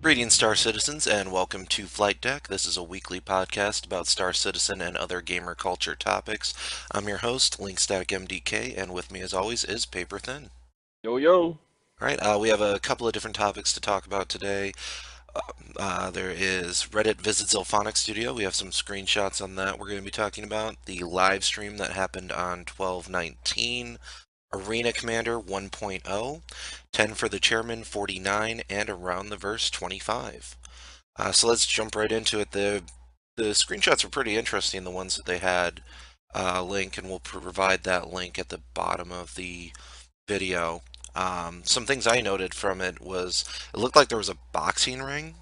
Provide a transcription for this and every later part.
Greetings, Star Citizens, and welcome to Flight Deck. This is a weekly podcast about Star Citizen and other gamer culture topics. I'm your host, Linkstatic MDK, and with me, as always, is Paper Thin. Yo, yo. All right, we have a couple of different topics to talk about today. There is Reddit Visits Ilphonic Studio. We have some screenshots on that we're going to be talking about. The live stream that happened on 12/19. Arena Commander 1.0, 10 for the Chairman 49, and Around the Verse 25. So let's jump right into it. The screenshots are pretty interesting, the ones that they had link, and we'll provide that link at the bottom of the video. Some things I noted from it was it looked like there was a boxing ring.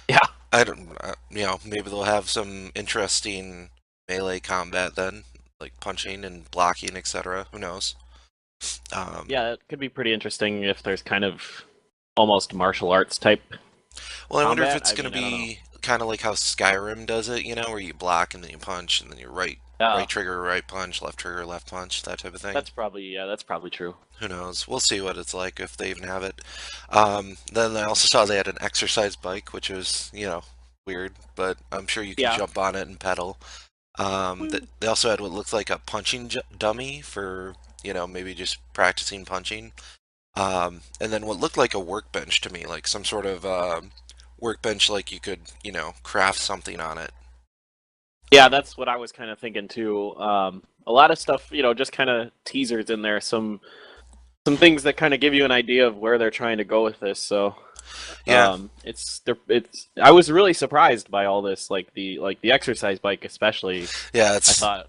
Yeah. I don't, maybe they'll have some interesting melee combat then, like punching and blocking, etc. Who knows? Yeah, it could be pretty interesting if there's kind of almost martial arts type Well, I wonder if combat. it's going to I don't know. be kind of like how Skyrim does it, where you block and then you punch and then you right Yeah, trigger, right punch, left trigger, left punch, that type of thing. that's probably true. Who knows? We'll see what it's like if they even have it. Then I also saw they had an exercise bike, which was, weird, but I'm sure you can Yeah. jump on it and pedal. Woo. They also had what looks like a punching dummy for, maybe just practicing punching. And then what looked like a workbench to me, like some sort of workbench, like you could, craft something on it. Yeah, that's what I was kind of thinking too. A lot of stuff, just kind of teasers in there, some things that kind of give you an idea of where they're trying to go with this. So, Yeah, it's. I was really surprised by all this, like the exercise bike, especially. yeah, I it's thought,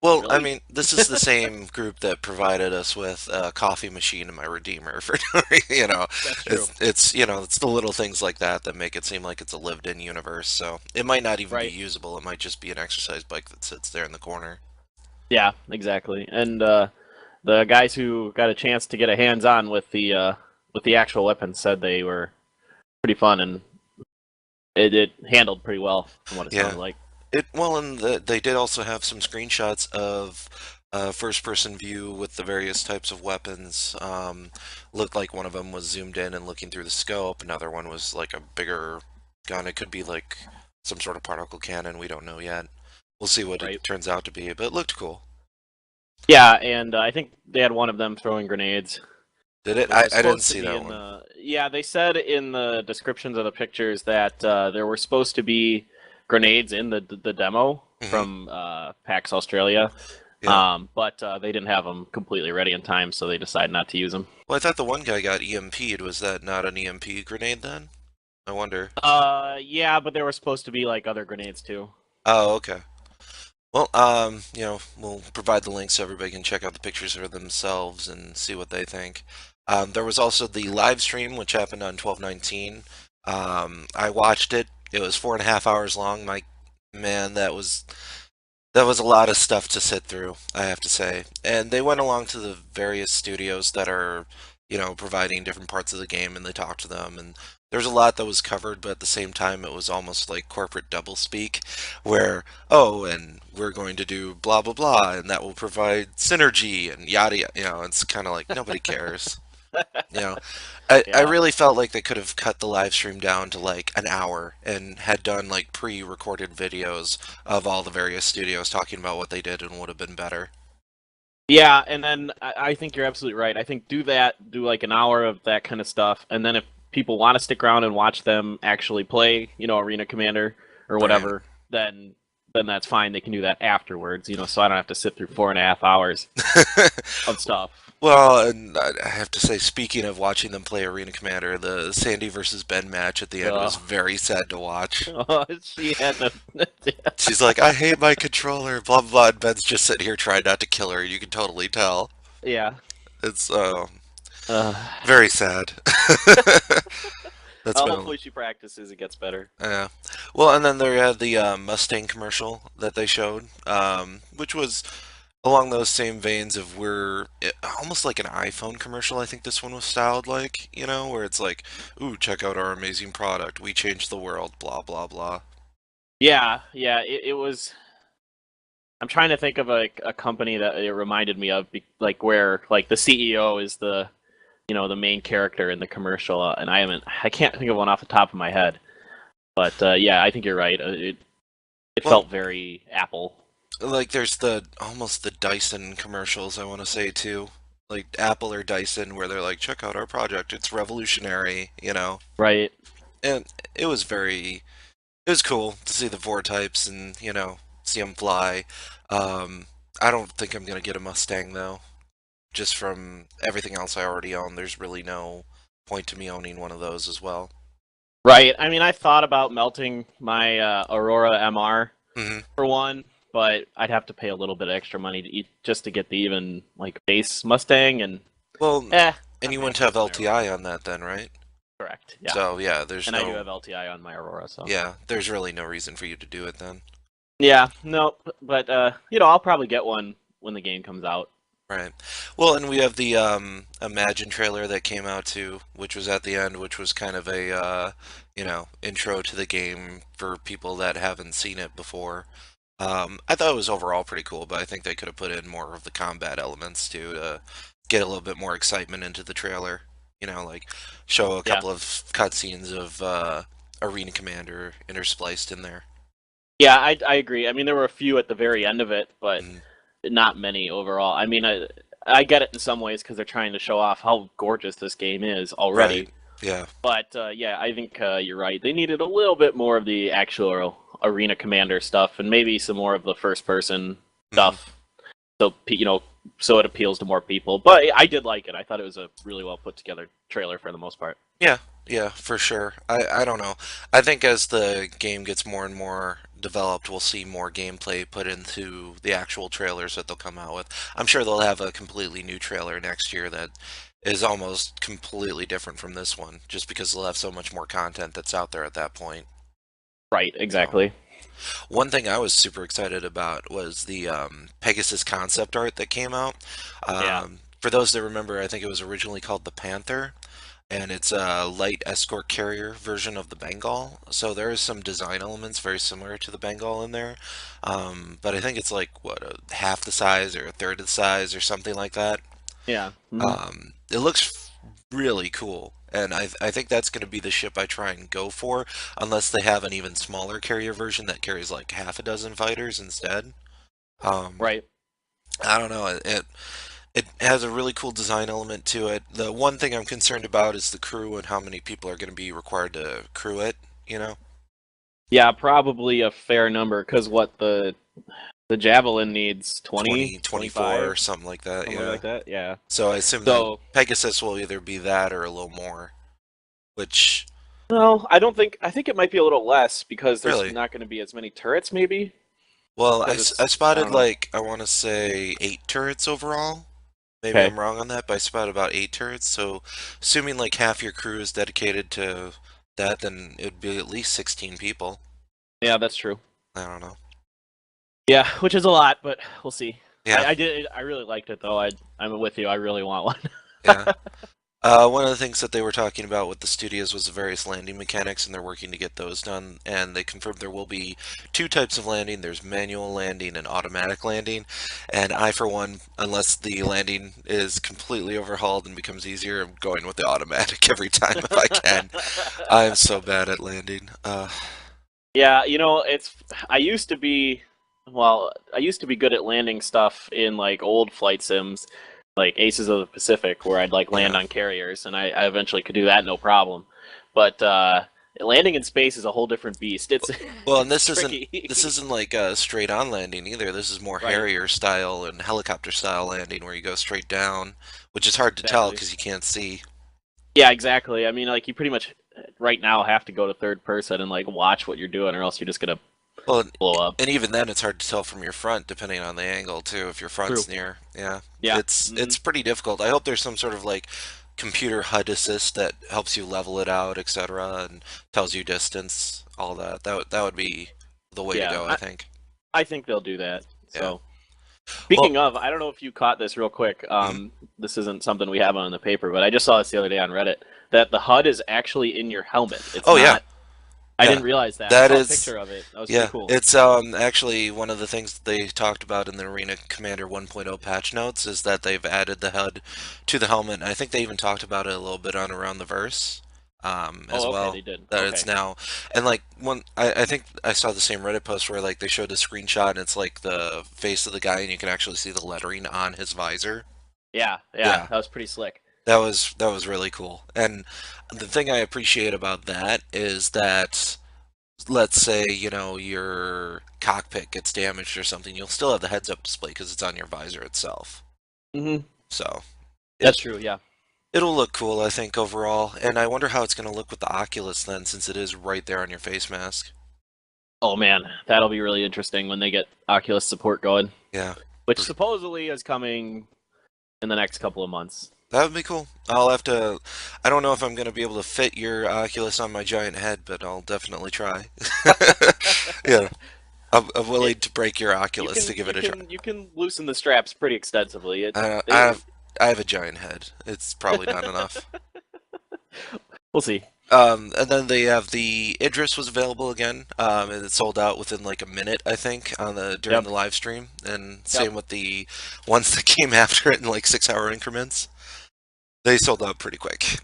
well, I really? mean, this is the same group that provided us with a coffee machine in my Redeemer for, That's true. it's the little things like that that make it seem like it's a lived-in universe. So it might not even be Right. usable. It might just be an exercise bike that sits there in the corner. Yeah, exactly. And the guys who got a chance to get a hands on with the actual weapons said they were pretty fun and it handled pretty well from what it Yeah. sounded like. They did also have some screenshots of first-person view with the various types of weapons. Looked like one of them was zoomed in and looking through the scope. Another one was like a bigger gun. It could be like some sort of particle cannon. We don't know yet. We'll see what it Right. turns out to be, but it looked cool. Yeah, and I think they had one of them throwing grenades, Did it? which was I didn't supposed to see be that in one. the. Yeah, they said in the descriptions of the pictures that there were supposed to be grenades in the demo Hmm. from PAX Australia, Yeah. but they didn't have them completely ready in time, so they decided not to use them. Well, I thought the one guy got EMP'd. Was that not an EMP grenade then? I wonder. Yeah, but there were supposed to be like other grenades too. Oh, okay. Well, we'll provide the links so everybody can check out the pictures for themselves and see what they think. There was also the live stream, which happened on 12/19. I watched it. It was 4.5 hours long. My man, that was a lot of stuff to sit through, I have to say. And they went along to the various studios that are, providing different parts of the game, and they talked to them. And there's a lot that was covered, but at the same time, it was almost like corporate doublespeak, where, oh, and we're going to do blah, blah, blah, and that will provide synergy and yada, yada. It's kind of like nobody cares. You know, I Yeah. really felt like they could have cut the live stream down to like an hour and had done like pre-recorded videos of all the various studios talking about what they did and would have been better. Yeah, and then I think you're absolutely right. I think do that, do like an hour of that kind of stuff, and then if people want to stick around and watch them actually play, Arena Commander or Right. whatever, then that's fine. They can do that afterwards, so I don't have to sit through 4.5 hours of stuff. Well, and I have to say, speaking of watching them play Arena Commander, the Sandy versus Ben match at the end was Uh, very sad to watch. she had to. She's like, I hate my controller, blah, blah, blah, and Ben's just sitting here trying not to kill her. You can totally tell. Yeah. It's Uh, very sad. That's my only. hopefully she practices. It gets better. Yeah. Well, and then they had the Mustang commercial that they showed, which was along those same veins of almost like an iPhone commercial. I think this one was styled like, where it's like, ooh, check out our amazing product. We changed the world, blah, blah, blah. Yeah, yeah. It was. I'm trying to think of a company that it reminded me of, like where like the CEO is the main character in the commercial, and I can't think of one off the top of my head. But yeah, I think you're right. It Well, felt very Apple. like there's the almost the Dyson commercials I want to say too. Like Apple or Dyson where they're like, check out our project, it's revolutionary, you know. Right. And it was very it was cool to see the four types and, see them fly. Um I don't think I'm going to get a Mustang though. Just from everything else I already own, there's really no point to me owning one of those as well. Right. I mean, I thought about melting my Aurora MR Hmm. for one, but I'd have to pay a little bit extra money to eat just to get the even like base Mustang, and Well, and I'm you wouldn't happy have with my LTI Aurora. on that then, right? Correct. Yeah. So yeah, there's And I do no have LTI on my Aurora, so there's really no reason for you to do it then. yeah, no, but I'll probably get one when the game comes out. Right. Well, and we have the Imagine trailer that came out too, which was at the end, which was kind of a intro to the game for people that haven't seen it before. I thought it was overall pretty cool, but I think they could have put in more of the combat elements too to get a little bit more excitement into the trailer. Like show a Yeah, couple of cutscenes of Arena Commander interspliced in there. yeah, I agree. I mean, there were a few at the very end of it, but Mhm. not many overall. I mean, I get it in some ways because they're trying to show off how gorgeous this game is Right. already. Yeah. But yeah, I think you're right. They needed a little bit more of the actual arena commander stuff, and maybe some more of the first person Hmm. stuff. So so it appeals to more people. But I did like it. I thought it was a really well put together trailer for the most part. Yeah, yeah, for sure. I don't know. I think as the game gets more and more developed, we'll see more gameplay put into the actual trailers that they'll come out with. I'm sure they'll have a completely new trailer next year that is almost completely different from this one, just because they'll have so much more content that's out there at that point. Right. So, Exactly. one thing I was super excited about was the Pegasus concept art that came out. Yeah. For those that remember, I think it was originally called the Panther, and it's a light escort carrier version of the Bengal. So there is some design elements very similar to the Bengal in there, but I think it's like what half the size or a third of the size or something like that. Yeah. Hmm. It looks really cool, and I think that's going to be the ship I try and go for, unless they have an even smaller carrier version that carries like half a dozen fighters instead. Um, Right. I don't know. It has a really cool design element to it. The one thing I'm concerned about is the crew and how many people are going to be required to crew it, you know? Yeah. Probably a fair number because what the javelin needs 20, 20, 24 or 25, something like that, something yeah. like that. Yeah. So I assume the So Pegasus will either be that or a little more, which no, I don't think. I think it might be a little less because there's really, not going to be as many turrets, maybe well, because I I spotted don't know. like, I want to say 8 turrets overall. Maybe Okay. I'm wrong on that, but I spotted about 8 turrets. So assuming like half your crew is dedicated to that, then it would be at least 16 people. Yeah, that's true. I don't know. Yeah, which is a lot, but we'll see. Yeah, I did. I really liked it though. I'm with you. I really want one. yeah. One of the things that they were talking about with the studios was the various landing mechanics, and they're working to get those done. And they confirmed there will be two types of landing. There's manual landing and automatic landing. And I, for one, unless the landing is completely overhauled and becomes easier, I'm going with the automatic every time if I can. I'm so bad at landing. Yeah, it's. I used to be. Well, I used to be good at landing stuff in like old flight sims, like Aces of the Pacific, where I'd like land Yeah. on carriers, and I eventually could do that no problem. But landing in space is a whole different beast. It's Well, and it's this tricky. isn't like a straight on landing either. This is more Right. Harrier style and helicopter style landing where you go straight down, which is hard to tell Exactly. because you can't see. Yeah, exactly. I mean, like you pretty much right now have to go to third person and like watch what you're doing, or else you're just gonna Well, blow up. and even then, it's hard to tell from your front, depending on the angle too. If your front's True. near, yeah, Yeah. it's pretty difficult. I hope there's some sort of like computer HUD assist that helps you level it out, etc., and tells you distance, all that. That would be the way to Yeah. go, I think. I think they'll do that. Yeah. So Well, speaking of, I don't know if you caught this real quick. mhm. This isn't something we have on the paper, but I just saw this the other day on Reddit that the HUD is actually in your helmet. It's Oh yeah, not. I Yeah, didn't realize that. I that saw a is. picture of it. That was pretty Yeah, cool. it's actually one of the things that they talked about in the Arena Commander 1.0 patch notes is that they've added the HUD to the helmet. And I think they even talked about it a little bit on Around the Verse as Oh, okay, well. they did. That it's Okay. now and like one I think I saw the same Reddit post where like they showed a screenshot and it's like the face of the guy and you can actually see the lettering on his visor. Yeah, yeah, Yeah, that was pretty slick. that was really cool. And the thing I appreciate about that is that let's say, your cockpit gets damaged or something, you'll still have the heads up display because it's on your visor itself. Hmm. So it That's true. Yeah. it'll look cool, I think, overall. And I wonder how it's going to look with the Oculus then, since it is right there on your face mask. Oh man, that'll be really interesting when they get Oculus support going, Yeah, which supposedly is coming in the next couple of months. that would be cool. I'll have to. I don't know if I'm going to be able to fit your Oculus on my giant head, but I'll definitely try. Yeah, I'm willing It to break your you Oculus to can give you it a try. can you can loosen the straps pretty extensively. It I, I they have I have a giant head. It's probably not enough. we'll see. And then they have the Idris was available again, and it sold out within like a minute, I think, on the during Yep. the live stream. And Yep. same with the ones that came after it in like 6 hour increments. They sold out pretty quick,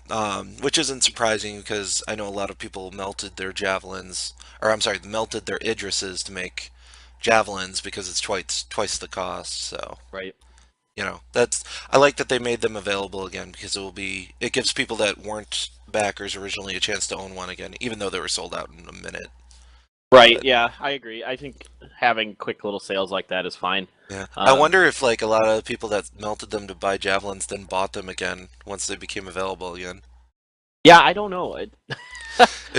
which isn't surprising because I know a lot of people melted their javelins, or I'm sorry, melted their Idrises to make javelins because it's twice the cost. So Right. that's I like that they made them available again because it gives people that weren't backers originally a chance to own one again, even though they were sold out in a minute. Right. But Yeah, I agree. I think having quick little sales like that is fine. yeah, I Um, wonder if like a lot of the people that melted them to buy javelins then bought them again once they became available again. yeah, I don't know. It'd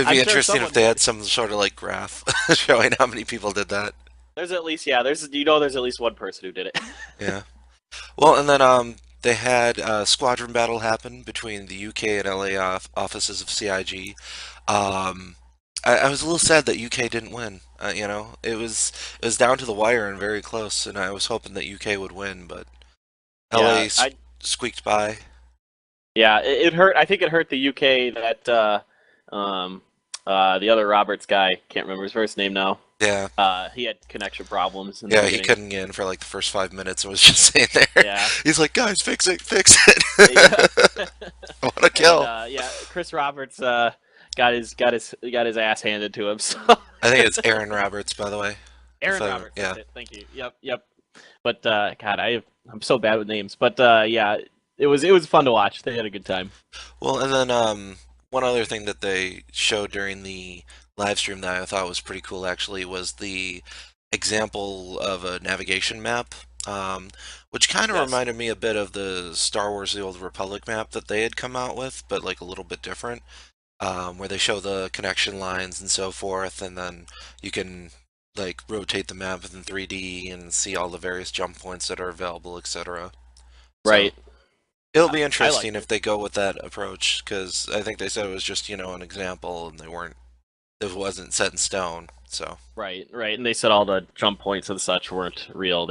I'm be sure interesting if someone they did. had some sort of like graph showing how many people did that. There's at least there's at least one person who did it. Yeah. Well, and then they had a squadron battle happen between the UK and LA offices of CIG. Um, I was a little sad that UK didn't win. It was down to the wire and very close, and I was hoping that UK would win, but LA Yeah, I squeaked by. yeah, it hurt. I think it hurt the UK that the other Roberts guy, can't remember his first name now. Yeah, He had connection problems in the yeah, he beginning. couldn't get in for like the first 5 minutes and was just sitting there. Yeah. He's like, "Guys, fix it, fix Yeah. it." I want to And kill. yeah, Chris Roberts got his ass handed to him. So I think it's Aaron Roberts, by the way. If Aaron I, Roberts, that's yeah. it. Thank you. Yep, yep. But God, I'm so bad with names. But yeah, it was fun to watch. They had a good time. Well, and then one other thing that they showed during the live stream that I thought was pretty cool actually was the example of a navigation map, which kind of Yes. reminded me a bit of the Star Wars: The Old Republic map that they had come out with, but like a little bit different, where they show the connection lines and so forth, and then you can like rotate the map in 3D and see all the various jump points that are available, etc. So. Right. It'll be I interesting liked if it. they go with that approach because I think they said it was just, an example and it wasn't set in stone. So, Right, right. And they said all the jump points and such weren't real.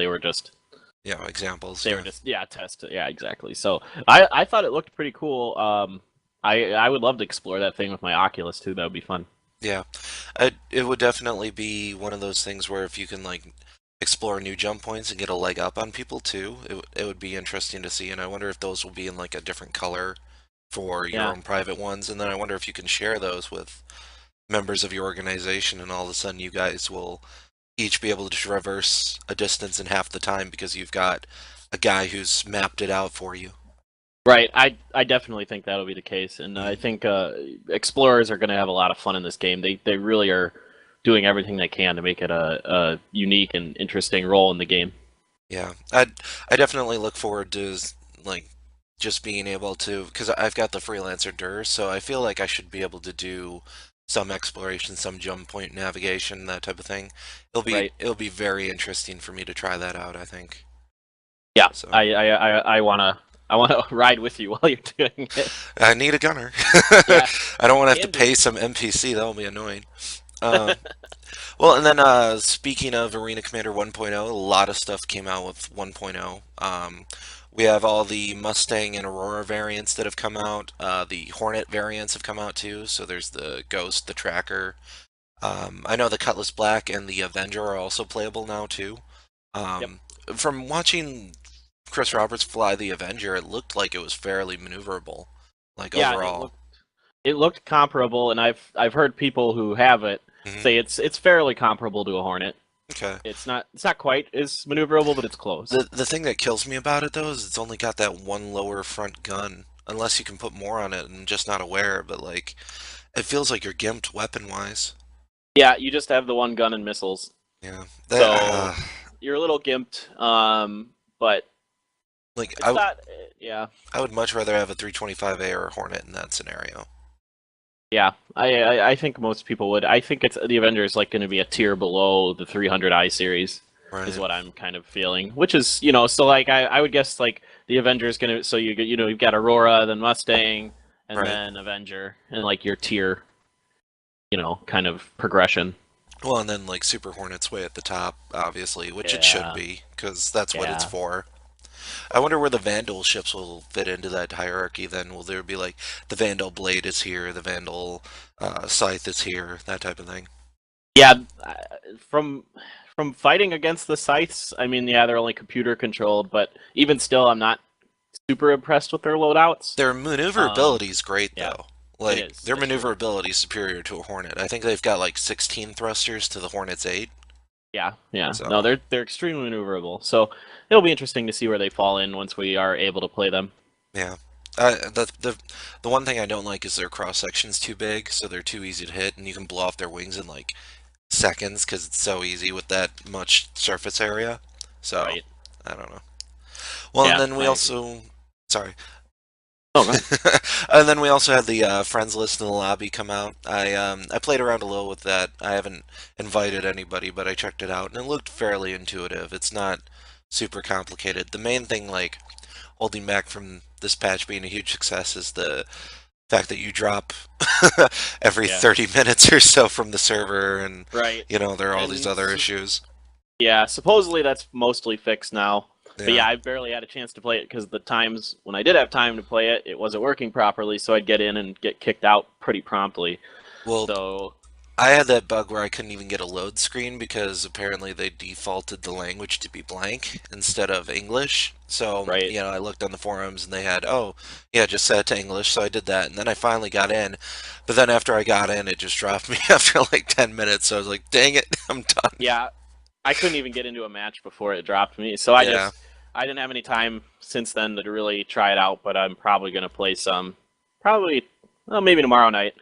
examples. They were Yeah. just yeah, test. Yeah, exactly. So I thought it looked pretty cool. I would love to explore that thing with my Oculus too. That would be fun. Yeah. It would definitely be one of those things where if you can, like, explore new jump points and get a leg up on people too, it would be interesting to see. And I wonder if those will be in, like, a different color for your Yeah. own private ones. And then I wonder if you can share those with members of your organization and all of a sudden you guys will each be able to traverse a distance in half the time because you've got a guy who's mapped it out for you. Right. I definitely think that'll be the case, and I Mhm. think explorers are going to have a lot of fun in this game. They really are doing everything they can to make it a unique and interesting role in the game. Yeah, I definitely look forward to like just being able to because I've got the freelancer DIR, so I feel like I should be able to do some exploration, some jump point navigation, that type of thing. It'll be Right. it'll be very interesting for me to try that out, I think. Yeah. So I wanna ride with you while you're doing it. I need a gunner. Yeah. I don't want to have to Can do. pay some NPC. That'll be annoying. Um, Well, and then speaking of Arena Commander 1.0, a lot of stuff came out with 1.0. We have all the Mustang and Aurora variants that have come out. The Hornet variants have come out too. So there's the Ghost, the Tracker, I know the Cutlass Black and the Avenger are also playable now too. Yep. Um, from watching Chris Roberts fly the Avenger, it looked like it was fairly maneuverable, like Yeah, overall. it looked comparable, and I've heard people who have it Hmm. say it's fairly comparable to a Hornet. Okay. It's not quite as maneuverable, but it's close. The thing that kills me about it though is it's only got that one lower front gun. Unless you can put more on it, and just not aware. But like, it feels like you're gimped weapon wise. Yeah, you just have the one gun and missiles, Yeah. That so you're a little gimped. But like it's not. Yeah, I would much rather have a 325A or a Hornet in that scenario. yeah. I think most people would. I think it's the Avengers like going to be a tier below the 300i series. Is Right. what I'm kind of feeling, which is so like I would guess like the Avengers gonna so you've got Aurora, then Mustang, and Right. then Avenger, and like your tier kind of progression. Well, and then like Super Hornet's way at the top, obviously, which it should Yeah, be, because that's what it's yeah, for. I wonder where the Vandal ships will fit into that hierarchy then. Will there be like the Vandal Blade is here, the Vandal Scythe is here, that type of thing? yeah. From from fighting against the scythes, I mean, yeah, they're only computer controlled, but even still, I'm not super impressed with their loadouts. Their Um, maneuverability is great yeah, though. it Like is. their That's true. maneuverability is superior to a Hornet. I think they've got like 16 thrusters to the Hornet's 8. Yeah, yeah. No, So, they're extremely maneuverable. So it'll be interesting to see where they fall in once we are able to play them. yeah. The one thing I don't like is their cross section's too big, so they're too easy to hit, and you can blow off their wings in like seconds because it's so easy with that much surface area. So, Right. I don't know. Well, and Yeah, then we I agree. also, sorry, Oh, go ahead. and then we also had the friends list in the lobby come out. I played around a little with that. I haven't invited anybody, but I checked it out and it looked fairly intuitive. It's not super complicated. The main thing like holding back from this patch being a huge success is the fact that you drop every Yeah. 30 minutes or so from the server, and Right. there are all these And other issues. yeah, supposedly that's mostly fixed now. But Yeah. yeah, I barely had a chance to play it because the times when I did have time to play it, it wasn't working properly. So I'd get in and get kicked out pretty promptly. Well, So I had that bug where I couldn't even get a load screen because apparently they defaulted the language to be blank instead of English. So, right. I looked on the forums and they had, oh, yeah, just set it to English. So I did that. And then I finally got in. But then after I got in, it just dropped me after like 10 minutes. So I was like, dang it, I'm done. Yeah, I couldn't even get into a match before it dropped me. So Yeah. I didn't have any time since then to really try it out. But I'm probably gonna play some, probably well, maybe tomorrow night.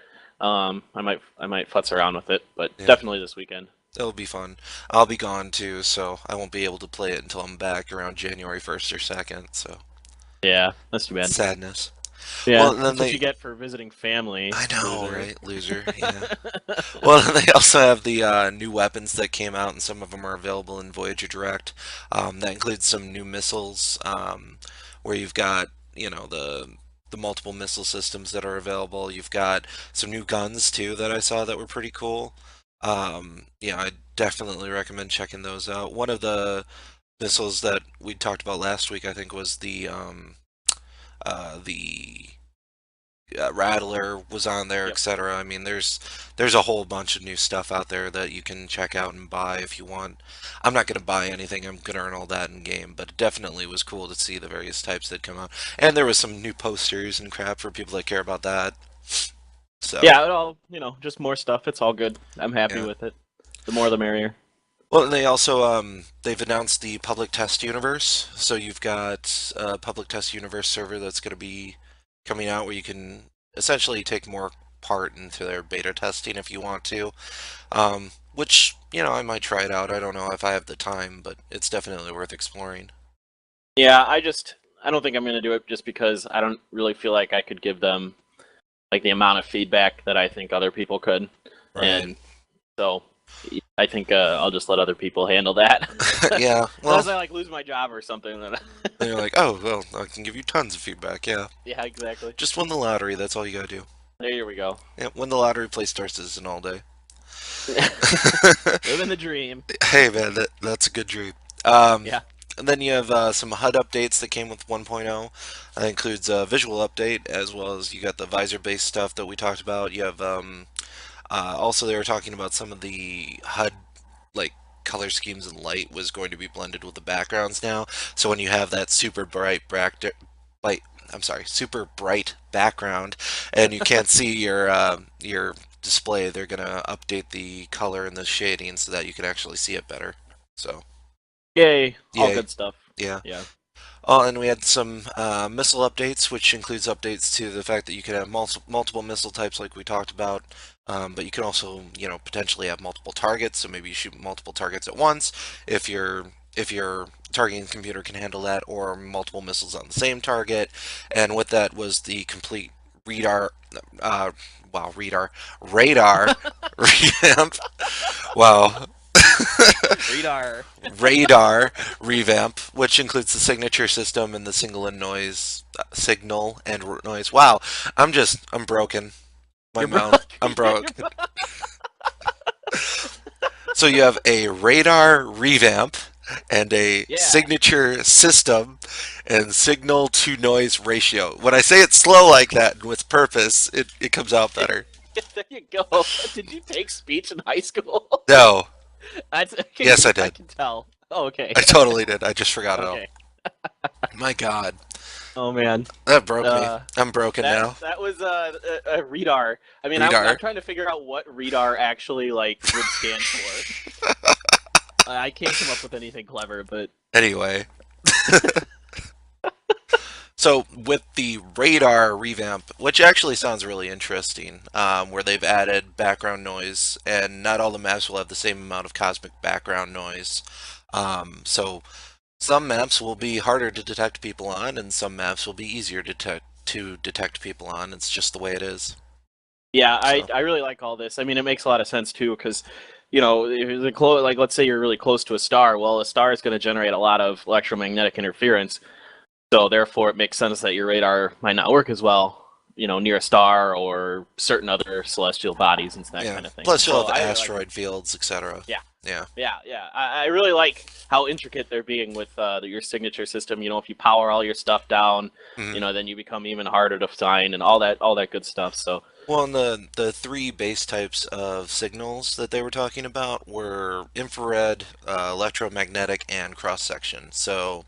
I might futz around with it, but Yeah. definitely this weekend. It'll be fun. I'll be gone too, so I won't be able to play it until I'm back around January 1st or 2nd. So, Yeah, that's too bad. sadness. Yeah, Well, and then that's what they. you get for visiting family, I know, loser. right? Loser. Yeah. Well, they also have the new weapons that came out, and some of them are available in Voyager Direct. That includes some new missiles, where you've got, the multiple missile systems that are available. You've got some new guns too that I saw that were pretty cool. Yeah, I definitely recommend checking those out. One of the missiles that we talked about last week, I think, was the Rattler was on there, Yep. etc. I mean, there's a whole bunch of new stuff out there that you can check out and buy if you want. I'm not gonna buy anything. I'm gonna earn all that in game, but it definitely was cool to see the various types that come out, and there was some new posters and crap for people that care about that. So Yeah, it all just more stuff. It's all good. I'm happy yeah. with it. The more, the merrier. Well, and they also they've announced the public test universe. So you've got a public test universe server that's going to be coming out where you can essentially take more part into their beta testing if you want to. Which, I might try it out. I don't know if I have the time, but it's definitely worth exploring. Yeah, I don't think I'm gonna do it just because I don't really feel like I could give them like the amount of feedback that I think other people could, Right. and so I think I'll just let other people handle that. Yeah, well, Unless I like lose my job or something, then then you're like, oh, well, I can give you tons of feedback. Yeah. yeah, exactly. Just win the lottery. That's all you gotta do. There we go. Yeah, win the lottery, play Star Citizen all day. Living the dream. Hey man, that's a good dream. Um, Yeah. and then you have some HUD updates that came with 1.0. That includes a visual update as well as you got the visor-based stuff that we talked about. You have Also, they were talking about some of the HUD like color schemes and light was going to be blended with the backgrounds now. So when you have that like I'm sorry, super bright background, and you can't see your display, they're gonna update the color and the shading so that you can actually see it better. So, Yay! All yay, good stuff. yeah. Yeah. Oh, and we had some missile updates, which includes updates to the fact that you can have multiple missile types, like we talked about. But you can also, potentially have multiple targets. So maybe you shoot multiple targets at once if your targeting computer can handle that, or multiple missiles on the same target. And with that was the complete radar, uh, radar revamp. Wow, RE-DAR. radar revamp, which includes the signature system and the signal and noise signal and noise. Wow, I'm broken. My You're mouth, broke. I'm broke. So you have a radar revamp and a Yeah. signature system and signal to noise ratio. When I say it slow like that and with purpose, it comes out better. There you go. Did you take speech in high school? No, That's, yes I I did. can tell. Oh, okay. I totally did. I just forgot it all. Okay. My God, Oh man. that broke me. Uh, I'm broken now. that was a RE-DAR. I mean, I'm Radar. trying to figure out what RE-DAR actually like would stand for. I can't come up with anything clever, but Anyway, so with the radar revamp, which actually sounds really interesting, where they've added background noise, and not all the maps will have the same amount of cosmic background noise. So some maps will be harder to detect people on, and some maps will be easier to detect people on. It's just the way it is. yeah, So I really like all this. I mean, it makes a lot of sense too, because if it's like let's say you're really close to a star. Well, a star is going to generate a lot of electromagnetic interference, so therefore it makes sense that your radar might not work as well. Near a star or certain other celestial bodies and that yeah. kind of thing. Plus you'll So have I really like it. asteroid fields, etc. Yeah. Yeah. Yeah, yeah. I really like how intricate they're being with your signature system. If you power all your stuff down, Mhm. then you become even harder to find and all that good stuff. So Well, and the three base types of signals that they were talking about were infrared, electromagnetic, and cross section. So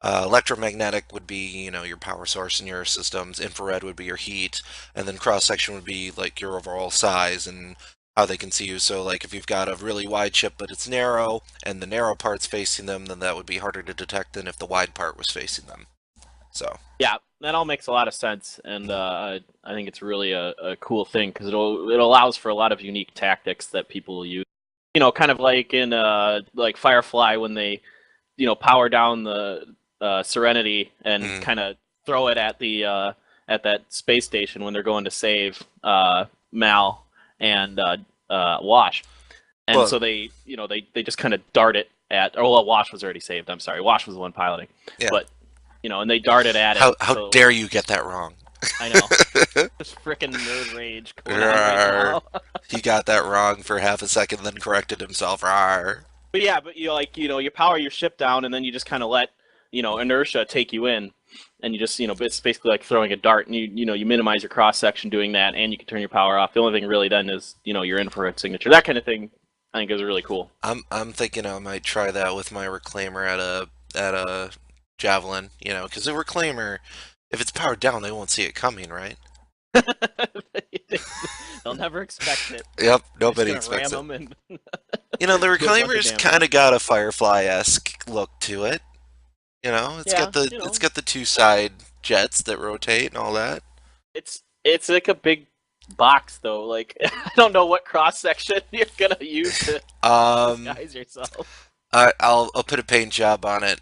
electromagnetic would be, your power source in your systems. Infrared would be your heat, and then cross section would be like your overall size and how they can see you. So, like if you've got a really wide chip but it's narrow, and the narrow part's facing them, then that would be harder to detect than if the wide part was facing them. So, yeah, that all makes a lot of sense, and mhm. I think it's really a cool thing because it allows for a lot of unique tactics that people will use. Kind of like in like Firefly when they power down the Serenity and Mhm. kind of throw it at that space station when they're going to save Mal and Wash, and Well, so they just kind of dart it at. Oh well, Wash was already saved. I'm sorry, Wash was the one piloting, yeah. but and they dart it at it. How So dare you get that wrong? I know this freaking nerd rage going on right Rawr. now. He got that wrong for half a second, then corrected himself. Rawr. But yeah, but you power your ship down and then you just kind of let inertia take you in, and you just it's basically like throwing a dart, and you minimize your cross section doing that, and you can turn your power off. The only thing really then is your infrared signature, that kind of thing. I think is really cool. I'm thinking I might try that with my reclaimer at a javelin, because the reclaimer, if it's powered down, they won't see it coming, right? They'll never expect it. Yep, You're just nobody gonna ram expects it. them and The do a bunch of reclaimer's kind damage. of got a Firefly-esque look to it. It's got Yeah, the two side jets that rotate and all that. it's like a big box though. Like I don't know what cross section you're gonna use to Um, disguise yourself. I'll put a paint job on it,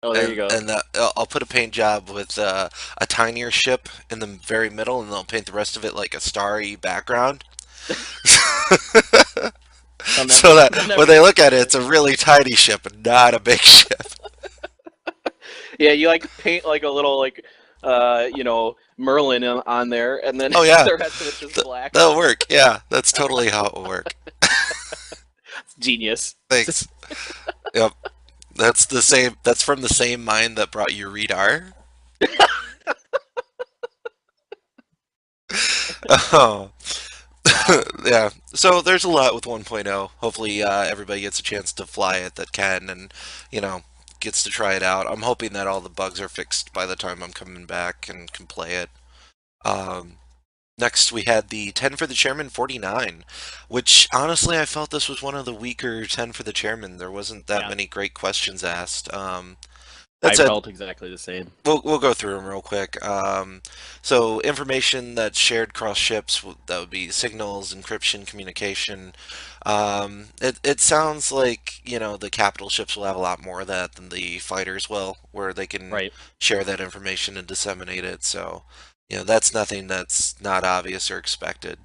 Oh, there you and go. and I'll put a paint job with a tinier ship in the very middle, and I'll paint the rest of it like a starry background, They'll so never that they'll when never they look at suspect it, it. it's a really tiny ship and not a big ship. Yeah, you like paint like a little like Merlin on there, and then Oh yeah, the rest of it's just th black. that'll work. Yeah, that's totally how it will work. It's genius. Thanks. Yep, that's the same. That's from the same mind that brought you RE-DAR. Oh, Wow. Yeah. So there's a lot with 1.0. Hopefully, everybody gets a chance to fly it that can, and you know, gets to try it out. I'm hoping that all the bugs are fixed by the time I'm coming back and can play it. Um, Next, we had the 10 for the Chairman 49, which honestly, I felt this was one of the weaker 10 for the Chairman. There wasn't that Yeah, many great questions asked. That I said, felt exactly the same. we'll go through them real quick. So information that's shared cross ships, that would be signals, encryption, communication. It sounds like, the capital ships will have a lot more of that than the fighters will, where they can Right. share that information and disseminate it. So, that's nothing that's not obvious or expected,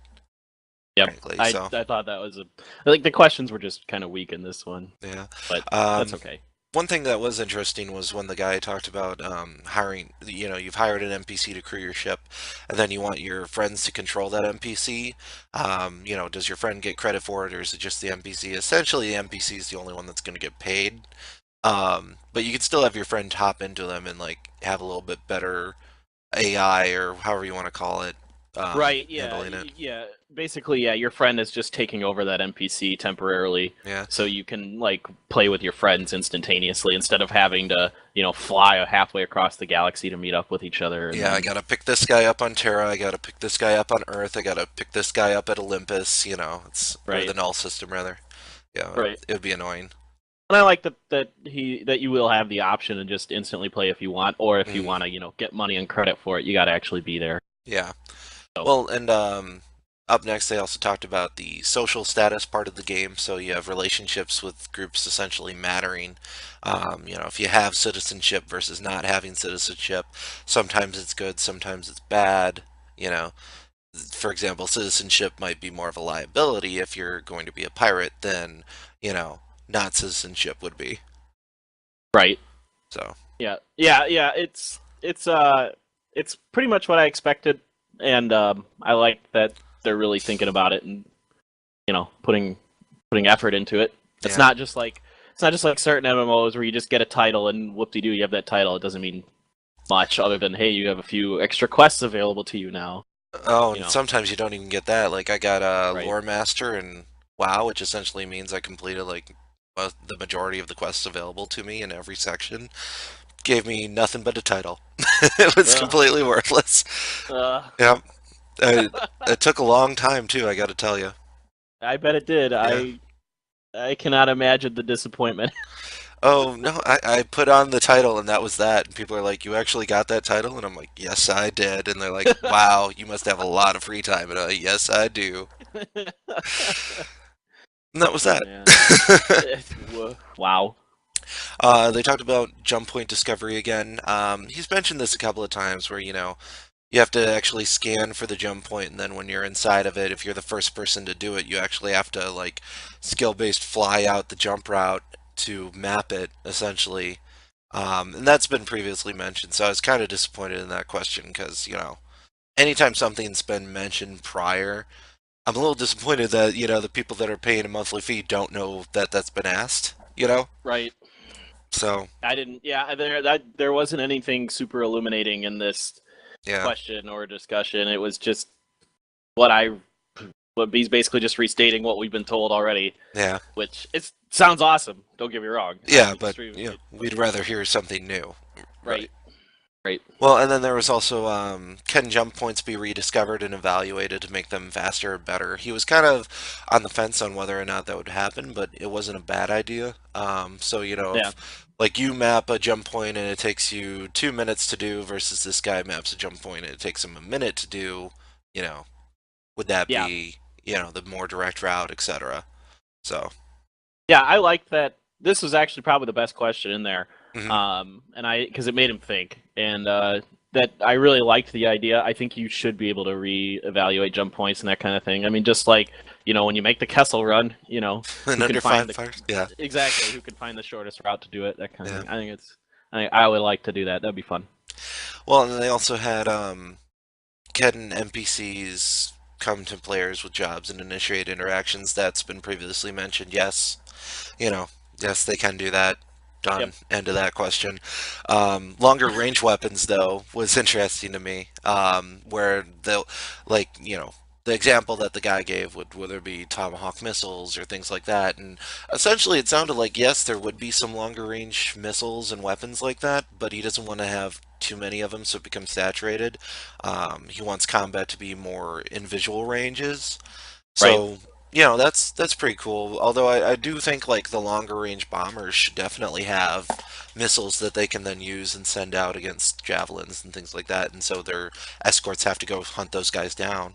Yep. frankly. I So, I thought that was a like the questions were just kind of weak in this one, yeah. but that's Um, okay. One thing that was interesting was when the guy talked about hiring, you've hired an NPC to crew your ship, and then you want your friends to control that NPC. Does your friend get credit for it, or is it just the NPC? Essentially, the NPC is the only one that's going to get paid. But you can still have your friend hop into them and like have a little bit better AI or however you want to call it, Right. Yeah. handling it. Yeah. Basically, yeah. Your friend is just taking over that NPC temporarily, Yeah. so you can like play with your friends instantaneously instead of having to, fly halfway across the galaxy to meet up with each other, and Yeah, I then gotta pick this guy up on Terra. I gotta pick this guy up on Earth. I gotta pick this guy up at Olympus. Or right, the Null system rather. Yeah, right. it would be annoying. And I like that you will have the option to just instantly play if you want, or if you Mm, want to, get money and credit for it, you got to actually be there. yeah. So Well, and up next they also talked about the social status part of the game. So you have relationships with groups essentially mattering. If you have citizenship versus not having citizenship, sometimes it's good, sometimes it's bad. You know, for example, citizenship might be more of a liability if you're going to be a pirate than, not citizenship would be. right. So, Yeah, yeah, yeah. It's pretty much what I expected, and I like that they're really thinking about it and putting effort into it. It's yeah. not just like it's not just like certain MMOs where you just get a title and whoop de doo, you have that title. It doesn't mean much other than hey, you have a few extra quests available to you now. Oh, You and know, sometimes you don't even get that. Like, I got a right? lore master and WoW, which essentially means I completed like the majority of the quests available to me in every section. Gave me nothing but a title. It was Ugh, completely worthless. ugh. Yeah. It, it took a long time too, I got to tell you. I bet it did. Yeah. I cannot imagine the disappointment. Oh no, I put on the title and that was that. And people are like, "You actually got that title?" And I'm like, "Yes, I did." And they're like, "Wow, you must have a lot of free time." And I'm like, "Yes, I do." And that was Oh that. man. Wow. They talked about jump point discovery again. He's mentioned this a couple of times where, you have to actually scan for the jump point, and then when you're inside of it, if you're the first person to do it, you actually have to, like, skill-based fly out the jump route to map it, essentially. And that's been previously mentioned, so I was kind of disappointed in that question because, anytime something's been mentioned prior, I'm a little disappointed that, the people that are paying a monthly fee don't know that that's been asked, you know? Right. So, I didn't. Yeah, there wasn't anything super illuminating in this yeah, question or discussion. It was just what I what he's basically just restating what we've been told already, yeah. which it sounds awesome. Don't get me wrong. Yeah, but Extremely, but we'd rather hear something new. Right. right, right. Well, and then there was also can jump points be rediscovered and evaluated to make them faster or better? He was kind of on the fence on whether or not that would happen, but it wasn't a bad idea. So Yeah, if like you map a jump point and it takes you 2 minutes to do versus this guy maps a jump point and it takes him a minute to do, you know, would that yeah, be the more direct route, etc. So, yeah. I like that. This was actually probably the best question in there, mhm. and I because it made him think, and that I really liked the idea. I think you should be able to reevaluate jump points and that kind of thing. I mean, just like when you make the Kessel run, In who can under find five the fires, yeah, exactly who can find the shortest route to do it, that kind of yeah. thing. I would like to do that. That'd be fun. Well, and they also had can NPCs come to players with jobs and initiate interactions? That's been previously mentioned. Yes, you know, yes, they can do that. Yep. Done. End of that question. Longer range weapons, though, was interesting to me. Where they'll, like, the example that the guy gave would whether it be tomahawk missiles or things like that, and essentially it sounded like yes, there would be some longer range missiles and weapons like that, but he doesn't want to have too many of them so it becomes saturated. He wants combat to be more in visual ranges. Right. So, that's pretty cool. Although I do think like the longer range bombers should definitely have missiles that they can then use and send out against javelins and things like that, and so their escorts have to go hunt those guys down.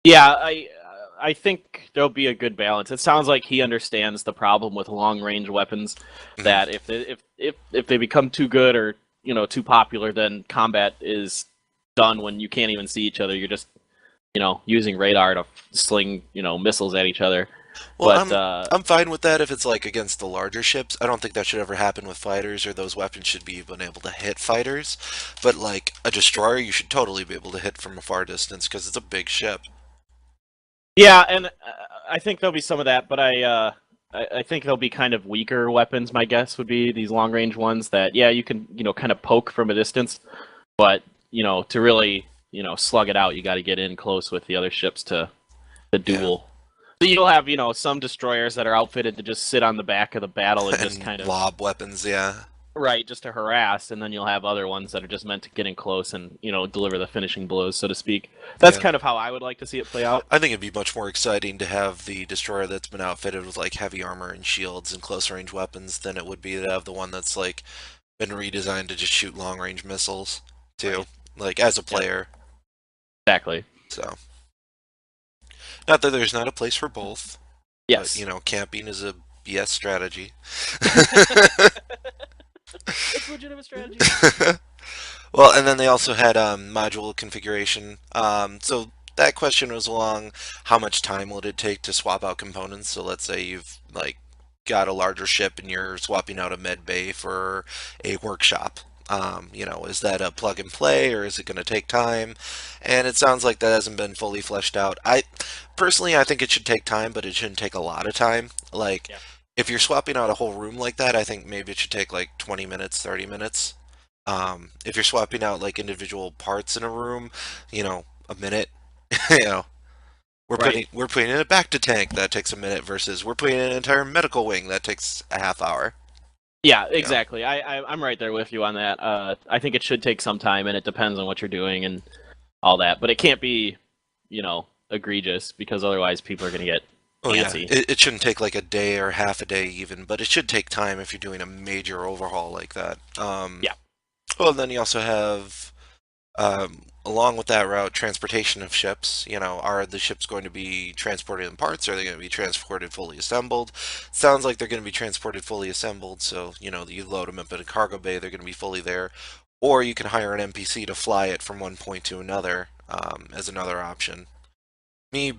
Yeah, I think there'll be a good balance. It sounds like he understands the problem with long range weapons. That Hmm. if they become too good or too popular, then combat is done when you can't even see each other. You're just using radar to sling missiles at each other. Well, But I'm fine with that if it's like against the larger ships. I don't think that should ever happen with fighters, or those weapons should be even able to hit fighters. But like a destroyer, you should totally be able to hit from a far distance because it's a big ship. yeah, and I think there'll be some of that. But I think there'll be kind of weaker weapons. My guess would be these long range ones that yeah you can kind of poke from a distance, but to really slug it out, you got to get in close with the other ships to the Yeah, duel. So you'll have some destroyers that are outfitted to just sit on the back of the battle and just and kind of lob weapons. Yeah, right, just to harass, and then you'll have other ones that are just meant to get in close and deliver the finishing blows, so to speak. That's yeah. kind of how I would like to see it play out. I think it'd be much more exciting to have the destroyer that's been outfitted with like heavy armor and shields and close range weapons than it would be to have the one that's like been redesigned to just shoot long range missiles too. Right. Like as a Yep. player. Exactly. So not that there's not a place for both, but Yes. camping is a BS strategy. It's a legitimate strategy. Well, and then they also had module configuration. So that question was along how much time would it take to swap out components. So let's say you've like got a larger ship and you're swapping out a med bay for a workshop. Is that a plug and play or is it going to take time? And it sounds like that hasn't been fully fleshed out. I personally, I think it should take time, but it shouldn't take a lot of time. Like Yeah. if you're swapping out a whole room like that, I think maybe it should take like 20 minutes, 30 minutes. If you're swapping out like individual parts in a room, a minute, you know, we're Right. putting in a back to tank that takes a minute versus we're putting in an entire medical wing that takes a half hour. Yeah, You know, exactly. I'm right there with you on that. I think it should take some time, and it depends on what you're doing and all that. But it can't be, egregious because otherwise people are going to get oh yeah, antsy. it shouldn't take like a day or half a day even, but it should take time if you're doing a major overhaul like that. Yeah. Well, then you also have along with that route, transportation of ships. Are the ships going to be transported in parts? Are they going to be transported fully assembled? Sounds like they're going to be transported fully assembled. So, you load them up in a cargo bay, they're going to be fully there. Or you can hire an NPC to fly it from one point to another as another option. Me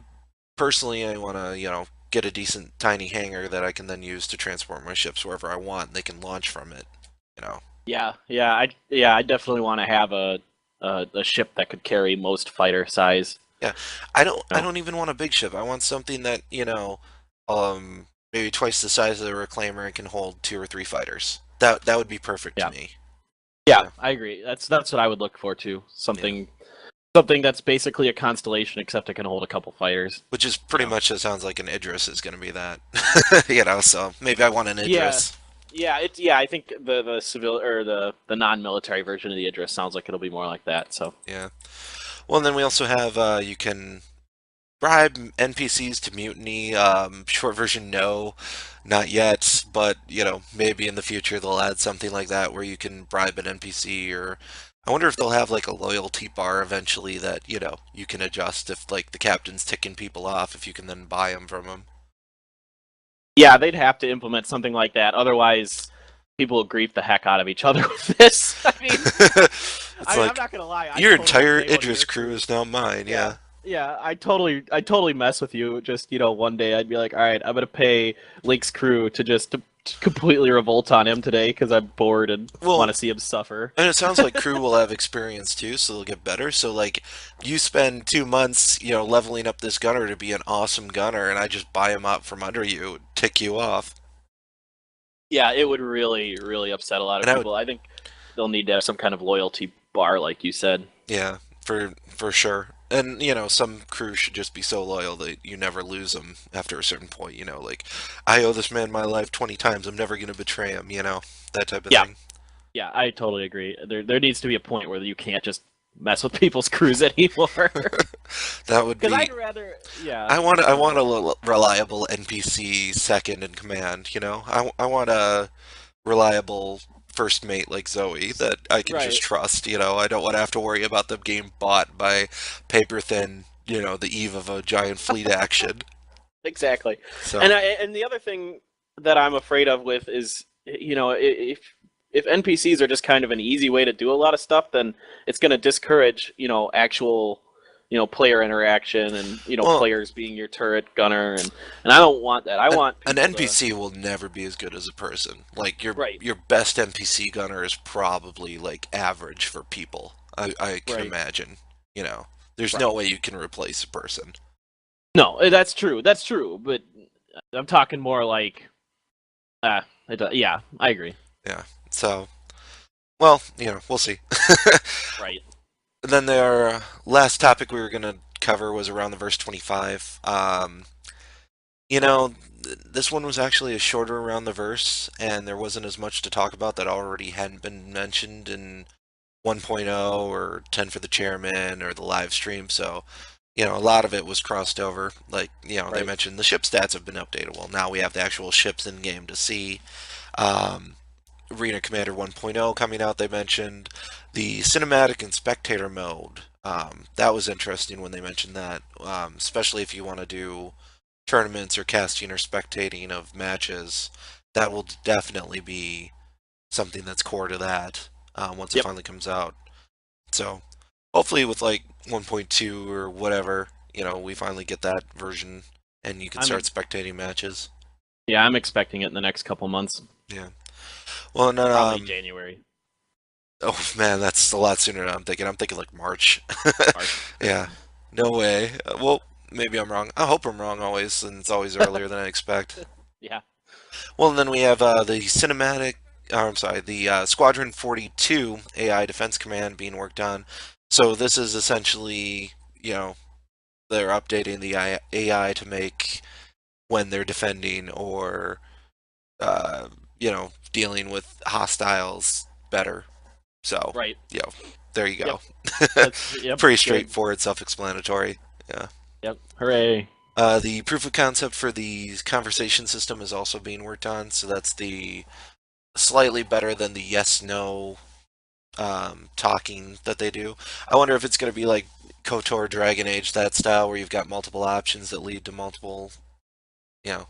personally, I want to, get a decent tiny hangar that I can then use to transport my ships wherever I want. And they can launch from it. You know. I definitely want to have a ship that could carry most fighter size. Yeah, I don't. I You know? don't even want a big ship. I want something that maybe twice the size of the Reclaimer and can hold two or three fighters. That would be perfect to Yeah. me. Yeah, Yeah, I agree. That's what I would look for too. yeah. Something that's basically a constellation except it can hold a couple fighters. Which is You pretty know. much it sounds like an Idris is going to be that. So maybe I want an Yeah. Idris. Yeah, I think the civil or the non-military version of the Idris sounds like it'll be more like that. So Yeah. Well, and then we also have you can bribe NPCs to mutiny. Short version, no, not yet, but maybe in the future they'll add something like that where you can bribe an NPC, or I wonder if they'll have like a loyalty bar eventually that you can adjust if like the captain's ticking people off, if you can then buy them from them. yeah, they'd have to implement something like that. Otherwise, people will grief the heck out of each other with this. It's I'm like not gonna lie. I your totally entire play one of Idris your crew crews. is now mine. Yeah, Yeah. yeah. I totally mess with you. Just one day I'd be like, all right, I'm gonna pay Link's crew to completely revolt on him today because I'm bored and want Well, to see him suffer. and it sounds like crew will have experience too, so they'll get better. So like, you spend 2 months, leveling up this gunner to be an awesome gunner, and I just buy him up from under you, tick you off, Yeah, it would really, really upset a lot of and I would, people. I think they'll need to have some kind of loyalty bar, like you said. yeah, for sure. And some crews should just be so loyal that you never lose them after a certain point. Like I owe this man my life 20 times. I'm never gonna betray him. That type of Yeah, thing. yeah, I totally agree. There needs to be a point where you can't just mess with people's crews anymore. That would Because be. I'd rather, yeah, I I don't want know. a reliable NPC second in command. I want a reliable first mate like Zoe that I can just Right, trust. I don't want to have to worry about them getting bought by paper thin. The eve of a giant fleet action. exactly. So, And the other thing that I'm afraid of with is, if NPCs are just kind of an easy way to do a lot of stuff, then it's going to discourage, actual, player interaction and, well, players being your turret gunner, and I don't want that. I want an people to. NPC will never be as good as a person. Like Right, your best NPC gunner is probably like average for people. I can right, imagine. You know, there's no right. way you can replace a person. No, that's true. That's true. But I'm talking more like, yeah, I agree. Yeah. So, well, we'll see. Right. Then their last topic we were gonna cover was around the verse 25. You know, this one was actually a shorter around the verse, and there wasn't as much to talk about that already hadn't been mentioned in 1.0 or 10 for the chairman or the live stream. So, a lot of it was crossed over. Like, they Right. mentioned the ship stats have been updated. Well, now we have the actual ships in game to see. Um, Arena Commander 1.0 coming out, they mentioned. The cinematic and spectator mode. That was interesting when they mentioned that, especially if you want to do tournaments or casting or spectating of matches. That will definitely be something that's core to that once it Yep. finally comes out. So hopefully with like 1.2 or whatever, we finally get that version and you can I'm start spectating matches. Yeah, I'm expecting it in the next couple months. Yeah. Well, and then, Probably January, oh man, that's a lot sooner than I'm thinking. I'm thinking like March. March. Yeah. No way. Well, maybe I'm wrong. I hope I'm wrong always, and it's always earlier than I expect. Yeah. Well, and then we have the cinematic. I'm sorry, the Squadron 42 AI Defense Command being worked on. So this is essentially, they're updating the AI to make when they're defending or, dealing with hostiles better. So, Right. you know, there you Yep. go. Yep. Pretty Good. straightforward, self-explanatory. Yeah. Yep. Hooray. The proof of concept for the conversation system is also being worked on, so that's the slightly better than the yes no talking that they do. I wonder if it's going to be like KOTOR Dragon Age, that style where you've got multiple options that lead to multiple. You know,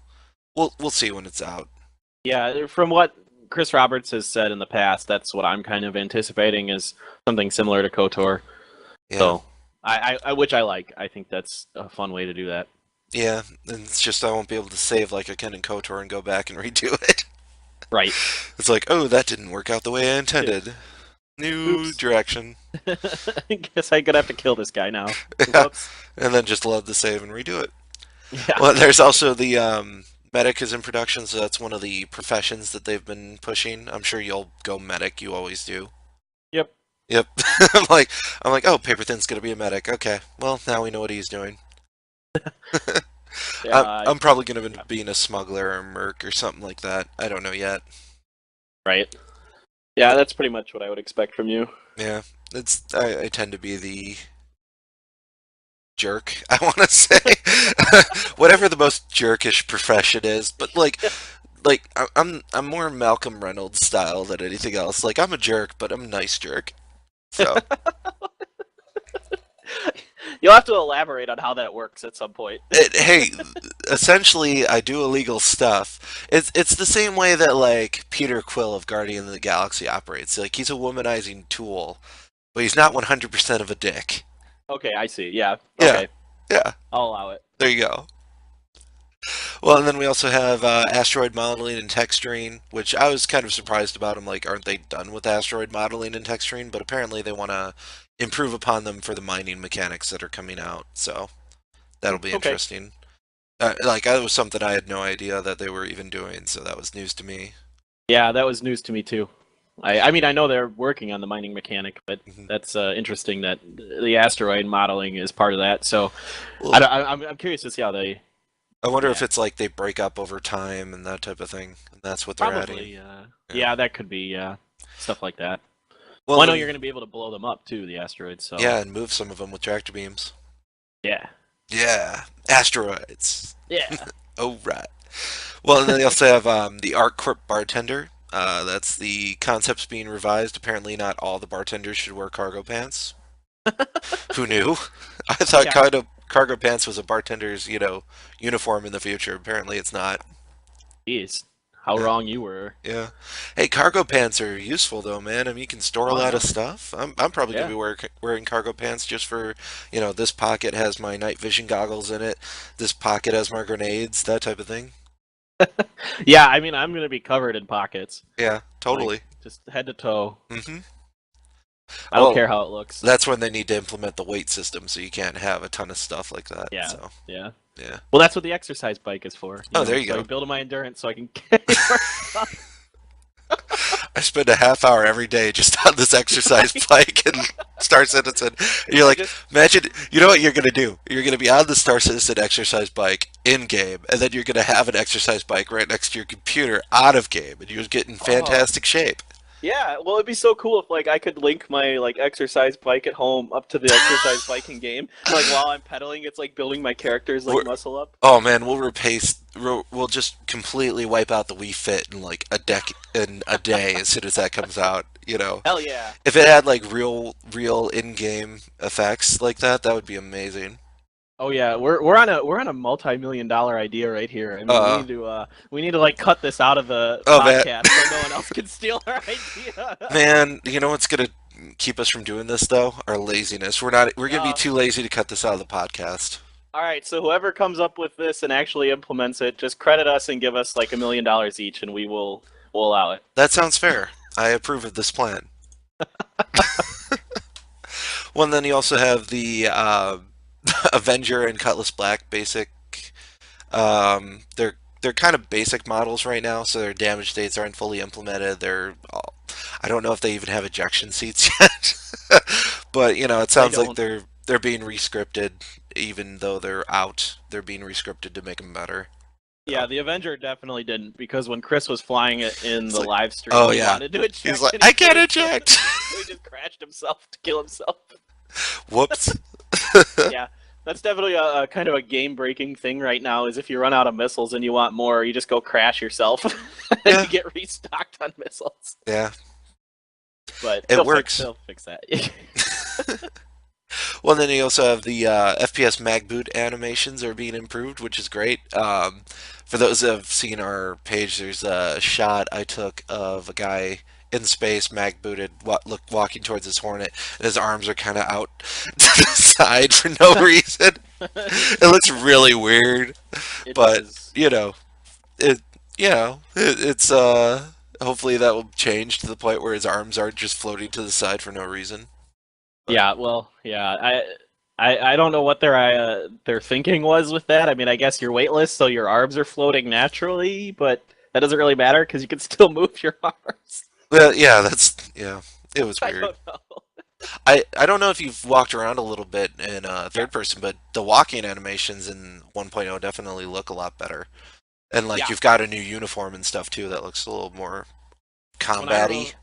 we'll see when it's out. Yeah, from what Chris Roberts has said in the past, that's what I'm kind of anticipating is something similar to KOTOR. Yeah, So, which I like. I think that's a fun way to do that. yeah. And it's just I won't be able to save like I can in KOTOR and go back and redo it. Right. It's like, oh, that didn't work out the way I intended. New Oops. direction. I guess I'm gonna have to kill this guy now. Yeah, Whoops. and then just load the save and redo it. Yeah. Well, there's also the medic is in production, so that's one of the professions that they've been pushing. I'm sure you'll go medic. You always do. Yep. Yep. I'm like, oh, Paper Thin's gonna be a medic. Okay. Well, now we know what he's doing. Yeah. I'm probably gonna be Yeah. being a smuggler or a merc or something like that. I don't know yet. Right. Yeah, that's pretty much what I would expect from you. Yeah. I tend to be the jerk. I want to say whatever the most jerkish profession is, but I'm more Malcolm Reynolds style than anything else. Like I'm a jerk, but I'm a nice jerk. So You'll have to elaborate on how that works at some point. hey, essentially, I do illegal stuff. It's the same way that like Peter Quill of Guardian of the Galaxy operates. Like he's a womanizing tool, but he's not 100% of a dick. Okay, I see. Yeah. Yeah, Okay, yeah. I'll allow it. There you go. Well, and then we also have asteroid modeling and texturing, which I was kind of surprised about. I'm like, aren't they done with asteroid modeling and texturing? But apparently they want to improve upon them for the mining mechanics that are coming out. So that'll be Okay. interesting. Like that was something I had no idea that they were even doing, so that was news to me. Yeah, that was news to me too. I mean, I know they're working on the mining mechanic, but Mhm. that's interesting that the asteroid modeling is part of that. So Well, I'm curious to see how they I wonder if react. it's like they break up over time and that type of thing, and that's what they're adding. Probably, Yeah. yeah, that could be, stuff like that. Well, Well, I know you're then, going to be able to blow them up too, the asteroids. So yeah, and move some of them with tractor beams. yeah, Yeah, asteroids. yeah. Oh, right. Well, and then they also have the Arc Corp bartender. That's the concept's being revised. Apparently, not all the bartenders should wear cargo pants. Who knew? I thought Yeah. cargo pants was a bartender's, uniform in the future. Apparently, it's not. Jeez, how Yeah, wrong you were. yeah. Hey, cargo pants are useful though, man. I mean, you can store a Oh lot of yeah, stuff. I'm probably gonna yeah, be wearing cargo pants just for, this pocket has my night vision goggles in it. This pocket has my grenades, that type of thing. yeah. I mean, I'm going to be covered in pockets, Yeah, like totally. just head to toe. hmm I don't Well, care how it looks. that's when they need to implement the weight system, so you can't have a ton of stuff like that. Yeah, So, yeah. yeah. Well, that's what the exercise bike is for, Oh, there you so I go. can build my endurance, so I can carry more stuff. I spend a half hour every day just on this exercise bike and Star Citizen. And you're I like, just, imagine, you know what you're gonna do? You're gonna be on the Star Citizen exercise bike in game, and then you're gonna have an exercise bike right next to your computer out of game, and you're getting oh, fantastic shape. yeah. Well, it'd be so cool if like I could link my like exercise bike at home up to the exercise bike in game. Like while I'm pedaling, it's like building my character's like We're, muscle up. oh man, we'll just completely wipe out the Wii Fit in like a day as soon as that comes out. Hell yeah. If it had like real in-game effects like that, that would be amazing. Oh yeah, we're on a multi-million-dollar idea right here. I mean, Uh, we need to like cut this out of the oh man, podcast so no one else can steal our idea. man, you know what's gonna keep us from doing this though? Our laziness. We're gonna be uh, too lazy to cut this out of the podcast. all right, so whoever comes up with this and actually implements it, just credit us and give us like $1 million each, and we'll allow it. That sounds fair. I approve of this plan. Well, and then you also have the Avenger and Cutlass Black basic. They're kind of basic models right now, so their damage states aren't fully implemented. I don't know if they even have ejection seats yet, but it They sounds like don't. they're being rescripted, even though they're out. They're being rescripted to make them better. Yeah, So the Avenger definitely didn't because when Chris was flying it in it's the like, live stream, oh he yeah, wanted to he's eject like, and he I can't couldn't, so eject. he just crashed himself to kill himself. Whoops. Yeah, that's definitely a kind of a game-breaking thing right now. Is if you run out of missiles and you want more, you just go crash yourself and Yeah, you get restocked on missiles. yeah, But it works. they'll fix that. Well, then you also have the FPS mag boot animations are being improved, which is great. For those that have seen our page, there's a shot I took of a guy in space, mag booted, walking towards his Hornet, and his arms are kind of out to the side for no reason. It looks really weird, It but does. it it's hopefully that will change to the point where his arms aren't just floating to the side for no reason. But Yeah, well, yeah. I don't know what their thinking was with that. I mean, I guess you're weightless, so your arms are floating naturally, but that doesn't really matter because you can still move your arms. well, yeah, it was I weird. don't know. I don't know if you've walked around a little bit in Yeah, third person, but the walking animations in 1.0 definitely look a lot better. And like yeah. you've got a new uniform and stuff too that looks a little more When I don't combat-y. know.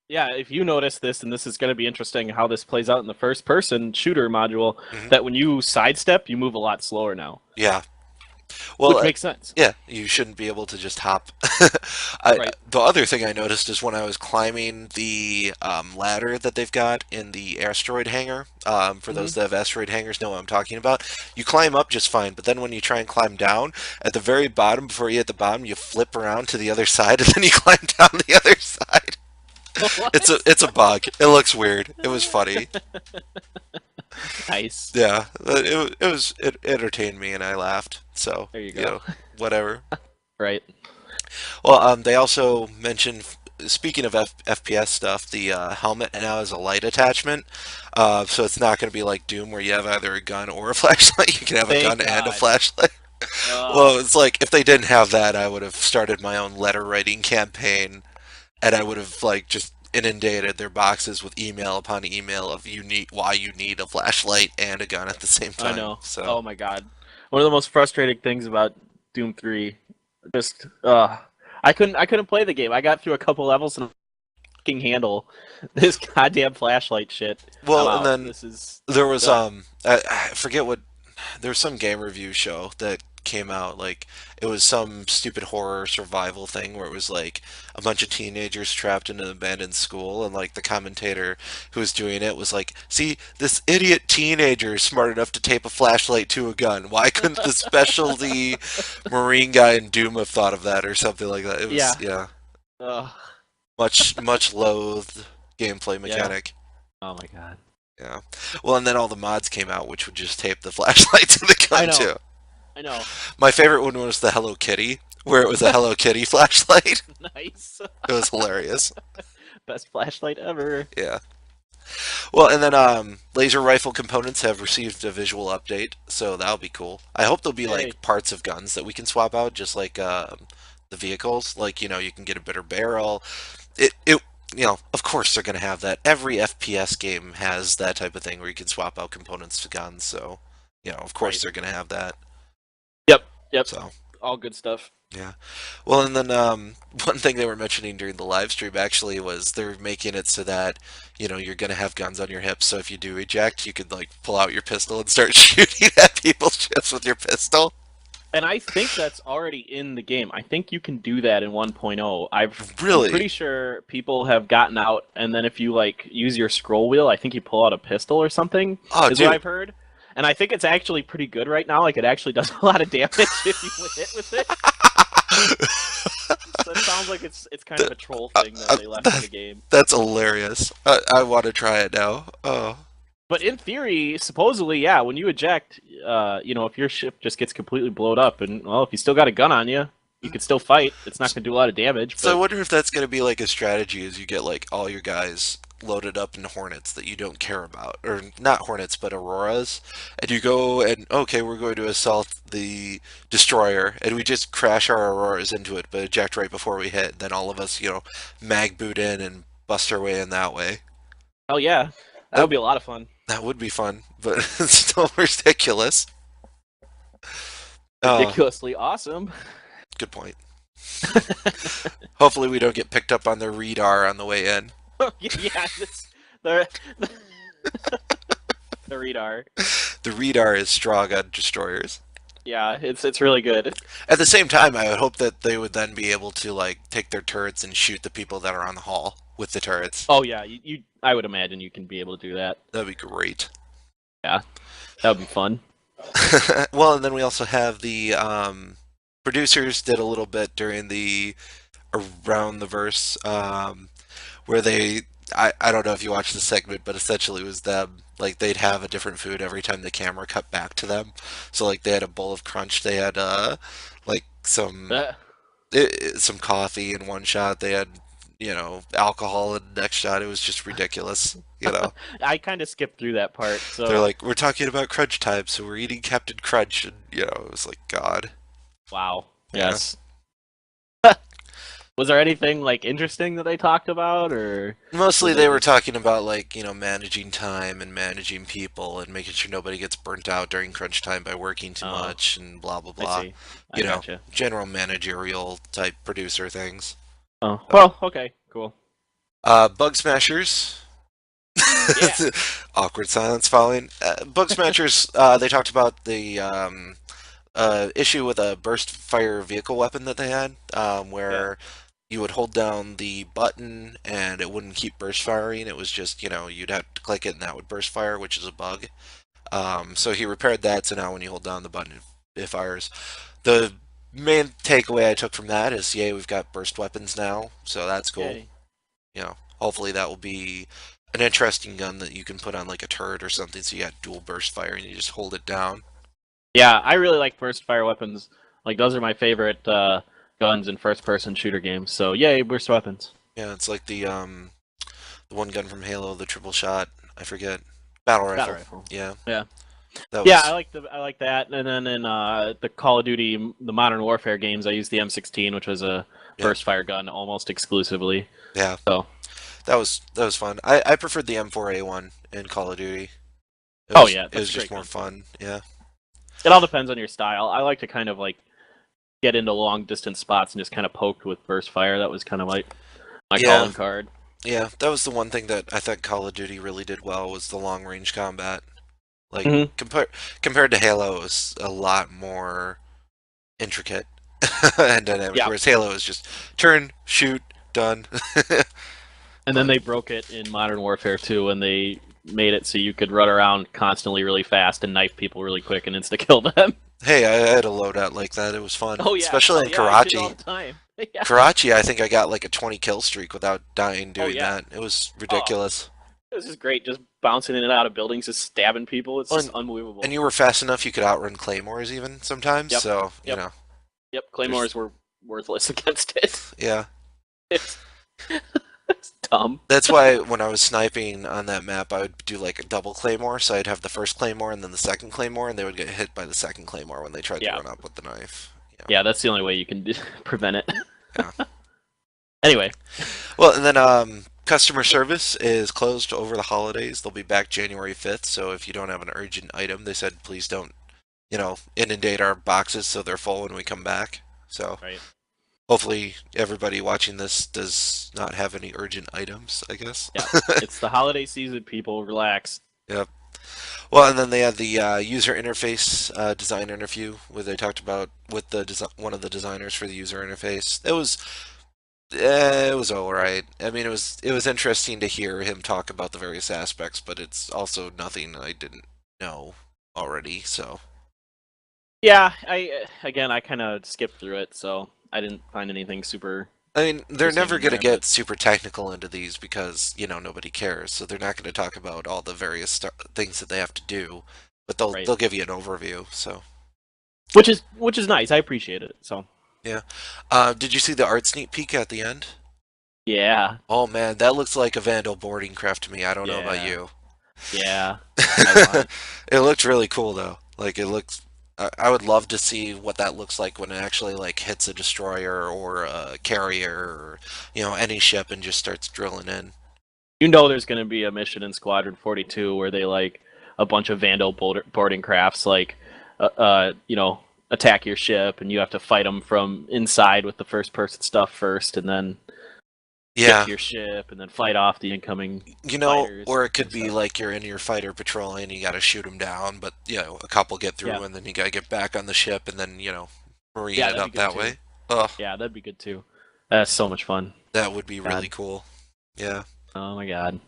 Yeah, if you notice this, and this is going to be interesting how this plays out in the first person shooter module, hmm that when you sidestep, you move a lot slower now, Yeah. Well, which makes sense. yeah, you shouldn't be able to just hop. Right. The other thing I noticed is when I was climbing the ladder that they've got in the asteroid hangar. For Hmm. those that have asteroid hangars, know what I'm talking about. You climb up just fine, but then when you try and climb down, at the very bottom, before you hit the bottom, you flip around to the other side, and then you climb down the other side. What? It's a bug. It looks weird. It was funny. Nice. Yeah, it entertained me, and I laughed. So There you go. whatever. Right. Well, they also mentioned, speaking of FPS stuff, the helmet now has a light attachment, so it's not going to be like Doom where you have either a gun or a flashlight. You can have a gun Thank and a God. flashlight. Uh, Well, it's like if they didn't have that, I would have started my own letter writing campaign, and I would have like just inundated their boxes with email upon email of why you need a flashlight and a gun at the same I time. know. So Oh my god. One of the most frustrating things about Doom 3, just I couldn't play the game. I got through a couple levels and I can handle this goddamn flashlight shit. I'm well, and out. then This is there was ugh. I forget what, there was some game review show that came out, like it was some stupid horror survival thing where it was like a bunch of teenagers trapped in an abandoned school, and like the commentator who was doing it was like, see, this idiot teenager is smart enough to tape a flashlight to a gun, why couldn't the specialty marine guy in Doom have thought of that, or something like that. It was, Yeah. yeah, Ugh. much loathed gameplay Yeah. mechanic. Oh my god. Yeah. Well, and then all the mods came out, which would just tape the flashlight to the I gun know. too. I know. My favorite one was the Hello Kitty, where it was a Hello Kitty flashlight. Nice. It was hilarious. Best flashlight ever. Yeah. Well, and then laser rifle components have received a visual update, so that'll be cool. I hope there'll be Hey. like parts of guns that we can swap out, just like the vehicles. Like, you can get a better barrel. It of course they're gonna have that. Every FPS game has that type of thing where you can swap out components to guns. So, of course Right. they're gonna have that. Yep. Yep. So. All good stuff. Yeah. Well, and then one thing they were mentioning during the live stream actually was they're making it so that, you're gonna have guns on your hips. So if you do eject, you could like pull out your pistol and start shooting at people's ships with your pistol. And I think that's already in the game. I think you can do that in 1.0. I'm Really? pretty sure people have gotten out, and then if you like use your scroll wheel, I think you pull out a pistol or something. Oh, Is what dude. I've heard. And I think it's actually pretty good right now. Like it actually does a lot of damage if you hit with it. So it sounds like it's kind of a troll thing that they left in the game. That's hilarious. I want to try it now. Oh. But in theory, supposedly, yeah, when you eject, if your ship just gets completely blown up, and well, if you still got a gun on you, you could still fight. It's not going to do a lot of damage, So I but wonder if that's gonna be like a strategy, as you get like all your guys loaded up in Hornets that you don't care about, or not Hornets but Auroras, and you go and okay, we're going to assault the destroyer, and we just crash our Auroras into it, but eject right before we hit. Then all of us, mag boot in and bust our way in that way. oh yeah, that would That be a lot of fun. that would be fun, but it's still ridiculous. Oh, Ridiculously awesome. good point. Hopefully we don't get picked up on the RE-DAR on the way in. Yeah, the the RE-DAR. The RE-DAR is strong on destroyers. Yeah, it's really good. At the same time, I would hope that they would then be able to like take their turrets and shoot the people that are on the hall with the turrets. Oh yeah, I would imagine you can be able to do that. That'd be great. Yeah, that would be fun. Well, and then we also have the producers did a little bit during the around the verse, where I don't know if you watched the segment, but essentially it was them, like they'd have a different food every time the camera cut back to them. So like they had a bowl of crunch, they had like some coffee in one shot, they had alcohol in the next shot. It was just ridiculous. I kind of skipped through that part, They're so like, we're talking about crunch time, so we're eating Captain Crunch, and it was like, God. wow. Yeah. Yes. Was there anything like interesting that they talked about, or Mostly was they they were just talking about like, managing time and managing people and making sure nobody gets burnt out during crunch time by working too oh, much and blah blah I blah. see. I You know, gotcha. general managerial type producer things. Oh, well, okay, cool. Bug Smashers. Yeah. Awkward silence following. Bug Smashers, they talked about the issue with a burst fire vehicle weapon that they had, Yeah. where you would hold down the button and it wouldn't keep burst firing. It was just, you'd have to click it and that would burst fire, which is a bug. So he repaired that, so now when you hold down the button, it fires. The main takeaway I took from that is, yay, we've got burst weapons now, so that's cool. Yay. Hopefully that will be an interesting gun that you can put on like a turret or something, so you got dual burst fire and you just hold it down. Yeah, I really like burst fire weapons. Like those are my favorite guns in first-person shooter games. So yay, burst weapons. Yeah, it's like the one gun from Halo, the triple shot. I forget. Battle Battle rifle. rifle. Yeah, Yeah. that Yeah, was. I like that. And then in the Call of Duty, the Modern Warfare games, I used the M16, which was a Yeah, burst fire gun almost exclusively. yeah. So that was fun. I preferred the M4A1 in Call of Duty. It Oh was yeah, it that's was a just great more gun too. fun. Yeah. It all depends on your style. I like to kind of like get into long distance spots and just kind of poke with burst fire. That was kind of like my Yeah. calling card. Yeah. That was the one thing that I thought Call of Duty really did well was the long range combat. Like Hmm. compared to Halo, it was a lot more intricate and dynamic. Yeah, Whereas Halo is just turn, shoot, done. and then But they broke it in Modern Warfare 2, and they made it so you could run around constantly really fast and knife people really quick and insta kill them. hey, I had a loadout like that. It was fun, Oh yeah, especially oh in yeah, I did it all Karachi. the time. Yeah. Karachi, I think I got like a 20 kill streak without dying Oh doing yeah. that. It was Oh, ridiculous. this is great. Just bouncing in and out of buildings, just stabbing people. It's Oh, just and unbelievable. you were fast enough you could outrun claymores even sometimes. Yep. So Yep. Yep. there's Claymores were worthless against it. yeah. It's, it's dumb. That's why when I was sniping on that map, I would do like a double claymore. So I'd have the first claymore and then the second claymore, and they would get hit by the second claymore when they tried to Yeah. run up with the knife. Yeah, Yeah, that's the only way you can prevent it. yeah. Anyway, Well, and then customer service is closed over the holidays. They'll be back January 5th. So if you don't have an urgent item, they said please don't, inundate our boxes so they're full when we come back. So right. hopefully everybody watching this does not have any urgent items, I guess. Yeah. It's the holiday season, people. Relax. Yep. Well, and then they had the user interface design interview where they talked about with one of the designers for the user interface. It was all right. I mean, it was interesting to hear him talk about the various aspects, but it's also nothing I didn't know already. So Yeah, I kind of skipped through it, so I didn't find anything super I mean, they're interesting never in going to there. But get super technical into these because nobody cares. So they're not going to talk about all the various things that they have to do, but they'll right, they'll give you an overview. So which is nice. I appreciate it. So yeah. Did you see the art sneak peek at the end? yeah, Oh man, that looks like a Vandal boarding craft to me. I don't know about yeah, you. yeah. I want. It looked really cool though. Like it looks. I would love to see what that looks like when it actually like hits a destroyer or a carrier or any ship and just starts drilling in. You know, there's going to be a mission in Squadron 42 where they like a bunch of Vandal boarding crafts, like attack your ship, and you have to fight them from inside with the first person stuff first, and then get Yeah, to your ship, and then fight off the incoming fighters or it could and be stuff. like you're in your fighter patrol and you got to shoot them down, but a couple get Yeah, through and then you got to get back on the ship and then marine yeah, it that'd be up good that too. way. Oh, Yeah, that'd be good too. That's so much fun. that would be really God. cool. Yeah. Oh my god.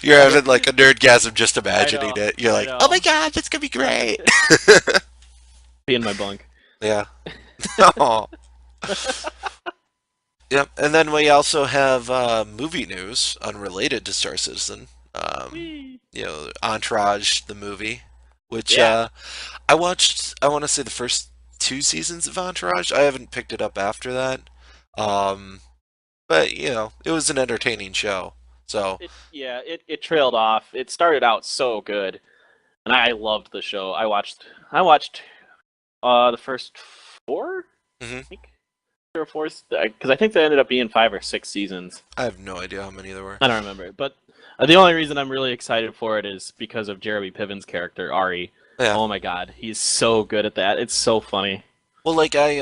You're I get. having like a nerdgasm just I imagining know. it. You're I like, oh my know. god, that's gonna be great. Be in my bunk. Yeah. Oh. Yep. And then we also have movie news unrelated to Star Citizen. Whee! Entourage, the movie, which Yeah. I watched. I want to say the first two seasons of Entourage. I haven't picked it up after that. Um, but it was an entertaining show. So It trailed off. It started out so good, and I loved the show. I watched the first four, mhm. I think, three or four, because I think there ended up being 5 or 6 seasons. I have no idea how many there were. I don't remember, but the only reason I'm really excited for it is because of Jeremy Piven's character Ari. Yeah. Oh my god, he's so good at that. It's so funny. Well, like I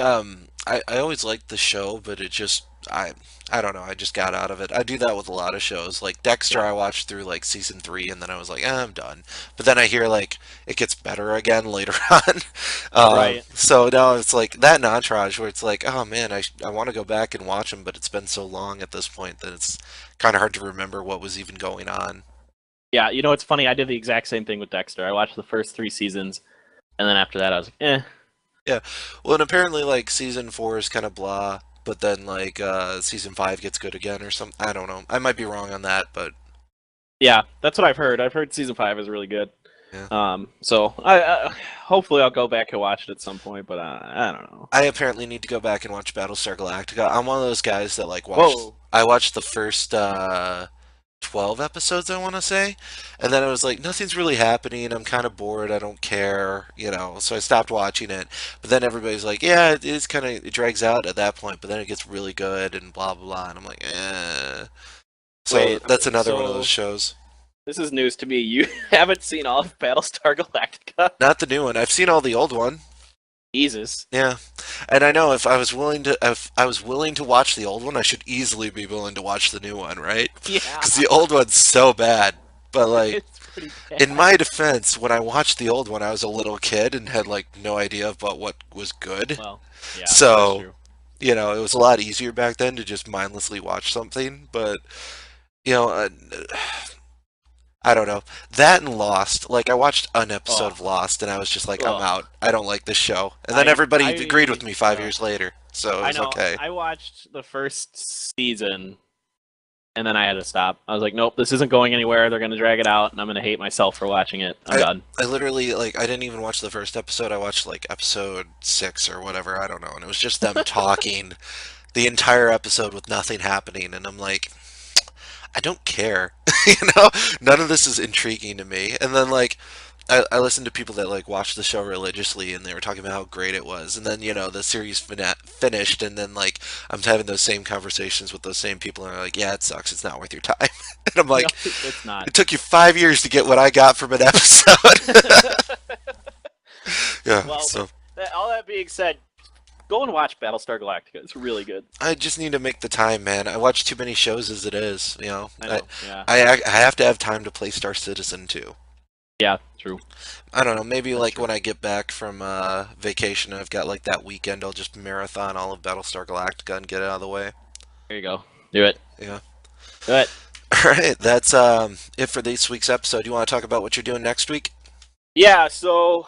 always liked the show, but it just I don't know. I just got out of it. I do that with a lot of shows. Like Dexter, Yeah. I watched through like season 3, and then I was like, I'm done. But then I hear like it gets better again later on. Right. So now it's like that and Entourage, where it's like, oh man, I want to go back and watch them, but it's been so long at this point that it's kind of hard to remember what was even going on. Yeah, it's funny. I did the exact same thing with Dexter. I watched the first 3 seasons, and then after that, I was like, eh. Yeah. Well, and apparently like season 4 is kind of blah, but then like season 5 gets good again or something. I don't know. I might be wrong on that, but Yeah, that's what I've heard. I've heard season 5 is really good. yeah. So I hopefully I'll go back and watch it at some point, but I don't know. I apparently need to go back and watch Battlestar Galactica. I'm one of those guys that like watched. Whoa. I watched the first 12 episodes, I want to say. And then I was like, nothing's really happening. I'm kind of bored. I don't care, you know. So I stopped watching it. But then everybody's like, yeah, it is kind of, it drags out at that point, but then it gets really good and blah, blah, blah. And I'm like, eh. So Wait, that's another one of those so shows. this is news to me. You haven't seen all of Battlestar Galactica? Not the new one. I've seen all the old one. Jesus. Yeah. And I know if I was willing to watch the old one, I should easily be willing to watch the new one, right? Yeah, Because the old one's so bad. But like, it's pretty in bad. my defense, when I watched the old one, I was a little kid and had like no idea about what was good. Well, yeah, that's So, true. you know, it was a lot easier back then to just mindlessly watch something. But, you know, I don't know. That and Lost. Like, I watched an episode of Oh, Lost and I was just like, I'm ugh. out. I don't like this show. And then I, everybody agreed with I, me 5 years ugh. later. So it I was know. okay. I watched the first season, and then I had to stop. I was like, nope, this isn't going anywhere. They're gonna drag it out, and I'm gonna hate myself for watching it. I'm I, done. I literally, like, I didn't even watch the first episode. I watched, like, episode 6 or whatever. I don't know. And it was just them talking the entire episode with nothing happening. And I'm like, I don't care. You know, none of this is intriguing to me. And then like I listened to people that like watched the show religiously, and they were talking about how great it was. And then the series finished, and then like I'm having those same conversations with those same people, and they're like, "Yeah, it sucks. It's not worth your time." And I'm No, like, it's not. "It took you 5 years to get what I got from an episode." Yeah. Well, So all that being said, go and watch Battlestar Galactica. It's really good. I just need to make the time, man. I watch too many shows as it is. I know. Yeah. I have to have time to play Star Citizen too. Yeah. True. I don't know, maybe That's like true. when I get back from vacation, I've got like that weekend, I'll just marathon all of Battlestar Galactica and get it out of the way. There you go. Do it. Yeah. Do it. All right, that's it for this week's episode. You want to talk about what you're doing next week? Yeah. So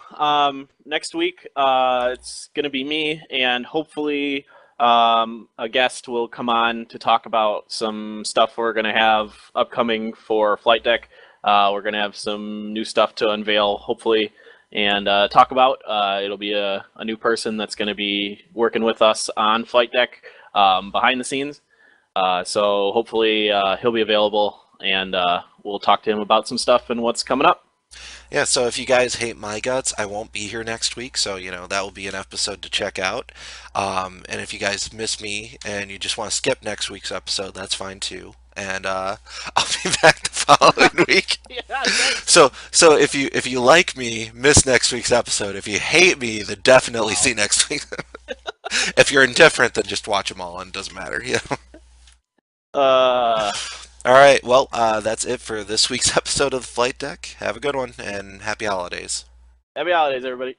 next week, it's gonna be me, and hopefully, a guest will come on to talk about some stuff we're gonna have upcoming for Flight Deck. We're gonna have some new stuff to unveil, hopefully, and talk about. It'll be a new person that's gonna be working with us on Flight Deck behind the scenes. So hopefully he'll be available, and we'll talk to him about some stuff and what's coming up. Yeah, so if you guys hate my guts, I won't be here next week, so that will be an episode to check out. And if you guys miss me and you just want to skip next week's episode, that's fine too. And I'll be back the following week. Yeah, thanks. So if you like me, miss next week's episode. If you hate me, then definitely Wow. see next week. If you're indifferent, then just watch them all, and it doesn't matter. Uh, All right. Well, that's it for this week's episode of the Flight Deck. Have a good one, and happy holidays. happy holidays, everybody.